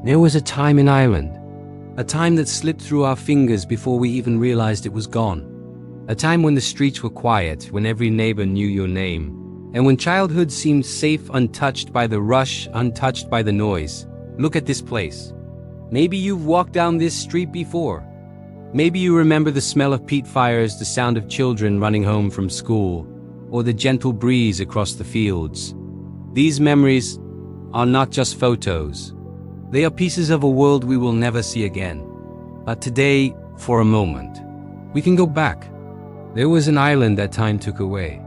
There was a time in Ireland, a time that slipped through our fingers before we even realized it was gone. A time when the streets were quiet, when every neighbor knew your name, and when childhood seemed safe, untouched by the rush, untouched by the noise. Look at this place. Maybe you've walked down this street before. Maybe you remember the smell of peat fires, the sound of children running home from school, or the gentle breeze across the fields. These memories are not just photos. They are pieces of a world we will never see again. But today, for a moment, we can go back. There was an island that time took away.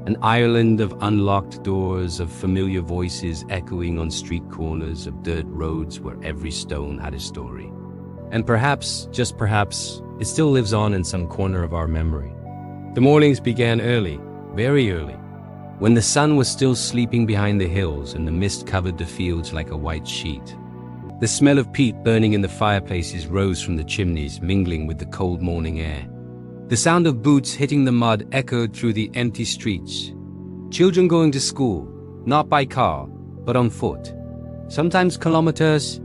An island of unlocked doors, of familiar voices echoing on street corners, of dirt roads where every stone had a story. And perhaps, just perhaps, it still lives on in some corner of our memory. The mornings began early, very early, when the sun was still sleeping behind the hills and the mist covered the fields like a white sheet. The smell of peat burning in the fireplaces rose from the chimneys, mingling with the cold morning air. The sound of boots hitting the mud echoed through the empty streets. Children going to school, not by car, but on foot. Sometimes kilometers,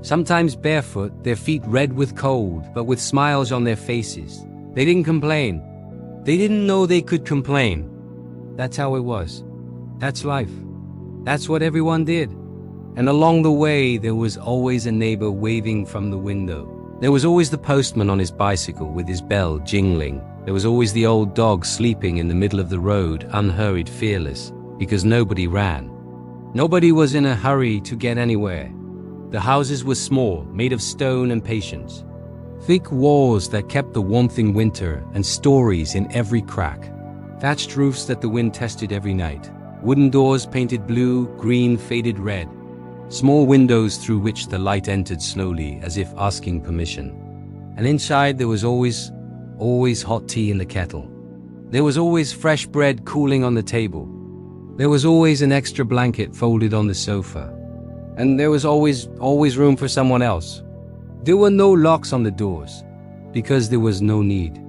sometimes barefoot, their feet red with cold, but with smiles on their faces. They didn't complain. They didn't know they could complain. That's how it was. That's life. That's what everyone did. And along the way, there was always a neighbor waving from the window. There was always the postman on his bicycle with his bell jingling. There was always the old dog sleeping in the middle of the road, unhurried, fearless, because nobody ran. Nobody was in a hurry to get anywhere. The houses were small, made of stone and patience. Thick walls that kept the warmth in winter, and stories in every crack. Thatched roofs that the wind tested every night. Wooden doors painted blue, green, faded red. Small windows through which the light entered slowly, as if asking permission. And inside there was always hot tea in the kettle. There was always fresh bread cooling on the table. There was always an extra blanket folded on the sofa. And there was always room for someone else. There were no locks on the doors, because there was no need.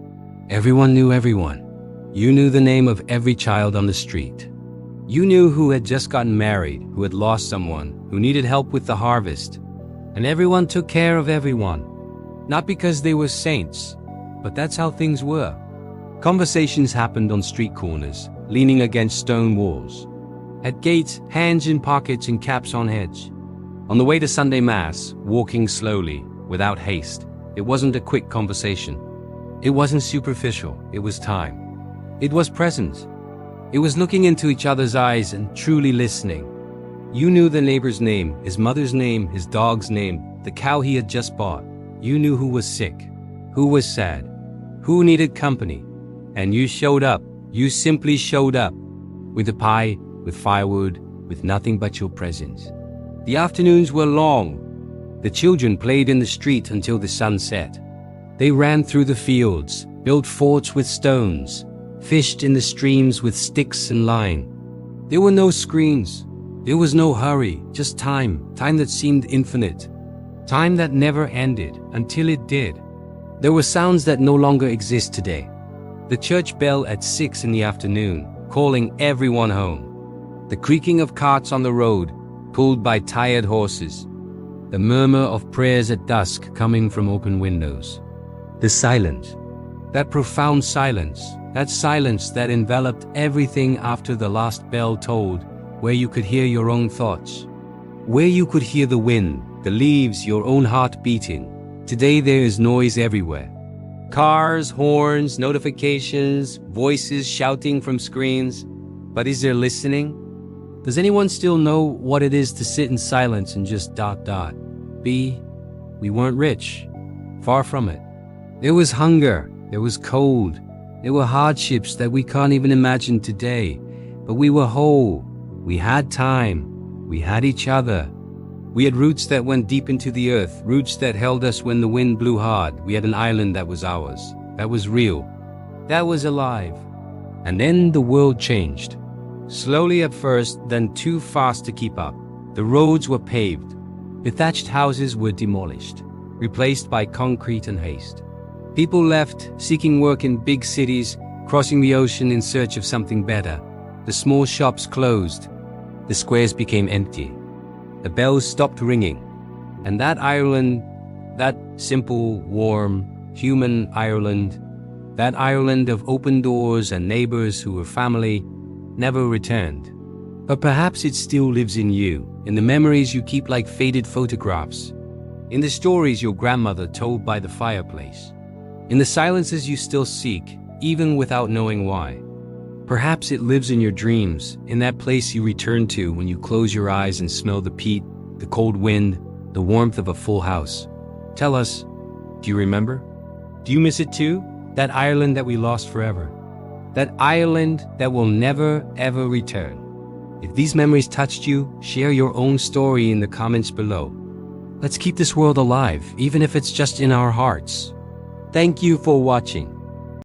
Everyone knew everyone. You knew the name of every child on the street. You knew who had just gotten married, who had lost someone, who needed help with the harvest. And everyone took care of everyone. Not because they were saints, but that's how things were. Conversations happened on street corners, leaning against stone walls. At gates, hands in pockets and caps on heads. On the way to Sunday Mass, walking slowly, without haste. It wasn't a quick conversation. It wasn't superficial, it was time. It was presence. It was looking into each other's eyes and truly listening. You knew the neighbor's name, his mother's name, his dog's name, the cow he had just bought. You knew who was sick, who was sad, who needed company. And you showed up. You simply showed up. With a pie, with firewood, with nothing but your presence. The afternoons were long. The children played in the street until the sun set. They ran through the fields, built forts with stones, fished in the streams with sticks and line. There were no screens. There was no hurry, just time that seemed infinite. Time that never ended, until it did. There were sounds that no longer exist today. The church bell at 6 in the afternoon, calling everyone home. The creaking of carts on the road, pulled by tired horses. The murmur of prayers at dusk coming from open windows. The silence. That profound silence. That silence that enveloped everything after the last bell tolled, where you could hear your own thoughts. Where you could hear the wind, the leaves, your own heart beating. Today there is noise everywhere. Cars, horns, notifications, voices shouting from screens. But is there listening? Does anyone still know what it is to sit in silence and just ... We weren't rich. Far from it. There was hunger. There was cold. There were hardships that we can't even imagine today. But we were whole. We had time. We had each other. We had roots that went deep into the earth, roots that held us when the wind blew hard. We had an island that was ours, that was real, that was alive. And then the world changed. Slowly at first, then too fast to keep up. The roads were paved. The thatched houses were demolished, replaced by concrete and haste. People left, seeking work in big cities, crossing the ocean in search of something better. The small shops closed. The squares became empty. The bells stopped ringing. And that Ireland, that simple, warm, human Ireland, that Ireland of open doors and neighbors who were family, never returned. But perhaps it still lives in you, in the memories you keep like faded photographs, in the stories your grandmother told by the fireplace, in the silences you still seek, even without knowing why. Perhaps it lives in your dreams, in that place you return to when you close your eyes and smell the peat, the cold wind, the warmth of a full house. Tell us, do you remember? Do you miss it too? That Ireland that we lost forever. That Ireland that will never, ever return. If these memories touched you, share your own story in the comments below. Let's keep this world alive, even if it's just in our hearts. Thank you for watching.